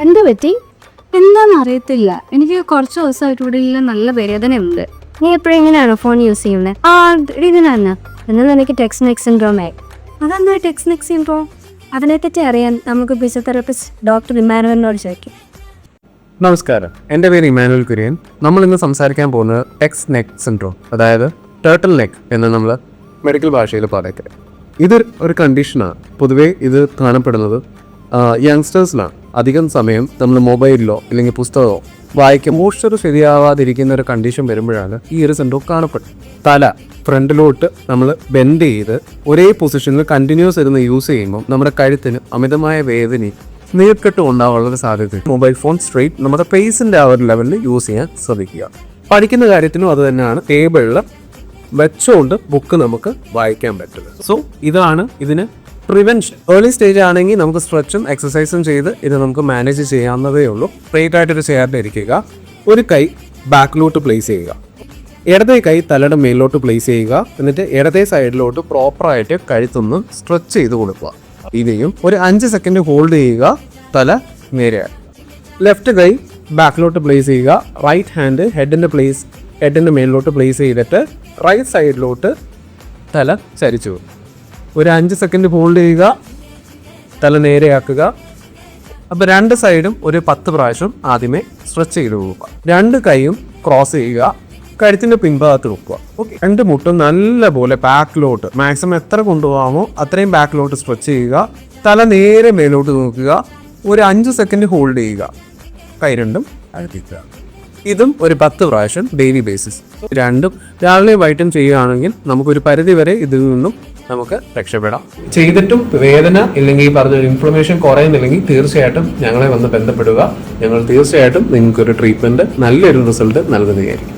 എന്താ പറ്റി? എന്താണെന്ന് അറിയത്തില്ല. എനിക്ക് കുറച്ച് ദിവസമായിട്ട് ഇവിടെ നല്ല വേദനയുണ്ട്. നീ എപ്പോഴും എങ്ങനെയാണോ ഫോൺ യൂസ് ചെയ്യുന്നത്? ഇത് തന്നെ. എന്നാൽ എനിക്ക് ടെക്സ്റ്റ് നെക്ക് സിൻഡ്രോം ആയി. അതെന്താ ടെക്സ്റ്റ് നെക്ക് സിൻഡ്രോം? അതിനെപ്പറ്റി അറിയാൻ നമുക്ക് ഫിസിയോതെറാപ്പിസ്റ്റ് ഡോക്ടർ ഇമ്മാനുവലിനോട് ചോദിക്കും. നമസ്കാരം, എൻ്റെ പേര് ഇമ്മാനുവൽ കുര്യൻ. നമ്മൾ ഇന്ന് സംസാരിക്കാൻ പോകുന്നത് ടെക്സ്റ്റ് നെക്ക് സിൻഡ്രോം, അതായത് ടേർട്ടിൽ നെക്ക് എന്ന് നമ്മൾ മെഡിക്കൽ ഭാഷയിൽ പറയട്ടെ. ഒരു കണ്ടീഷനാണ്. പൊതുവേ ഇത് കാണപ്പെടുന്നത് യങ്സ്റ്റേഴ്സിലാണ്. അധികം സമയം നമ്മൾ മൊബൈലിലോ അല്ലെങ്കിൽ പുസ്തകമോ വായിക്കും പോസ്റ്റർ ശരിയാവാതിരിക്കുന്ന ഒരു കണ്ടീഷൻ വരുമ്പോഴാണ് ഈ ഒരു സിൻഡ്രോം കാണപ്പെടുന്നത്. തല ഫ്രണ്ടിലോട്ട് നമ്മൾ ബെൻഡ് ചെയ്ത് ഒരേ പൊസിഷനിൽ കണ്ടിന്യൂസ് ഇരുന്ന് യൂസ് ചെയ്യുമ്പോൾ നമ്മുടെ കഴുത്തിന് അമിതമായ വേദനയും നീർക്കെട്ടും ഉണ്ടാവാനുള്ള സാധ്യത. മൊബൈൽ ഫോൺ സ്ട്രെയിറ്റ് നമ്മുടെ ഫേസിൻ്റെ ആ ഒരു ലെവലിൽ യൂസ് ചെയ്യാൻ ശ്രമിക്കുക. പഠിക്കുന്ന കാര്യത്തിനും അത് തന്നെയാണ്. ടേബിളിൽ വെച്ചുകൊണ്ട് ബുക്ക് നമുക്ക് വായിക്കാൻ പറ്റുന്നത്. സോ ഇതാണ് ഇതിന് പ്രിവെൻഷൻ. ഏർലി സ്റ്റേജ് ആണെങ്കിൽ നമുക്ക് സ്ട്രെച്ചും എക്സസൈസും ചെയ്ത് ഇത് നമുക്ക് മാനേജ് ചെയ്യാവുന്നതേ ഉള്ളൂ. സ്ട്രെയിറ്റ് ആയിട്ടൊരു ചെയറിലിരിക്കുക. ഒരു കൈ ബാക്കിലോട്ട് പ്ലേസ് ചെയ്യുക, ഇടതേ കൈ തലയുടെ മേലോട്ട് പ്ലേസ് ചെയ്യുക. എന്നിട്ട് ഇടതേ സൈഡിലോട്ട് പ്രോപ്പറായിട്ട് കഴുത്തൊന്ന് സ്ട്രെച്ച് ചെയ്ത് കൊടുക്കുക. ഇനിയും ഒരു 5 സെക്കൻഡ് ഹോൾഡ് ചെയ്യുക, തല നേരെയായി. ലെഫ്റ്റ് കൈ ബാക്കിലോട്ട് പ്ലേസ് ചെയ്യുക. റൈറ്റ് ഹാൻഡ് ഹെഡിൻ്റെ മേലിലോട്ട് പ്ലേസ് ചെയ്തിട്ട് റൈറ്റ് സൈഡിലോട്ട് തല ചരിച്ചു. ഒരു 5 സെക്കൻഡ് ഹോൾഡ് ചെയ്യുക, തല നേരെയാക്കുക. അപ്പോൾ 2 സൈഡും ഒരു 10 പ്രാവശ്യം ആദ്യമേ സ്ട്രെച്ച് ചെയ്ത് പോകുക. 2 കൈയും ക്രോസ് ചെയ്യുക, കഴുത്തിൻ്റെ പിൻഭാഗത്ത് വെക്കുക. ഓക്കെ, 2 മുട്ടും നല്ലപോലെ ബാക്കിലോട്ട് മാക്സിമം എത്ര കൊണ്ടുപോകാമോ അത്രയും ബാക്കിലോട്ട് സ്ട്രെച്ച് ചെയ്യുക. തല നേരെ മേലോട്ട് നോക്കുക. ഒരു 5 സെക്കൻഡ് ഹോൾഡ് ചെയ്യുക, കൈ രണ്ടും അഴുത്തിക്കുക. ഇതും ഒരു 10 പ്രാവശ്യം ഡെയിലി ബേസിസ്. രണ്ടും രാവിലെ വൈകിട്ടും ചെയ്യുകയാണെങ്കിൽ നമുക്കൊരു പരിധി വരെ ഇതിൽ നിന്നും നമുക്ക് രക്ഷപ്പെടാം. ചെയ്തിട്ടും വേദന ഇല്ലെങ്കിൽ പറഞ്ഞ ഇൻഫ്ലമേഷൻ കുറയുന്നില്ലെങ്കിൽ തീർച്ചയായിട്ടും ഞങ്ങളെ വന്ന് ബന്ധപ്പെടുക. ഞങ്ങൾ തീർച്ചയായിട്ടും നിങ്ങൾക്കൊരു ട്രീറ്റ്മെൻറ്റ് നല്ലൊരു റിസൾട്ട് നൽകുന്നതായിരിക്കും.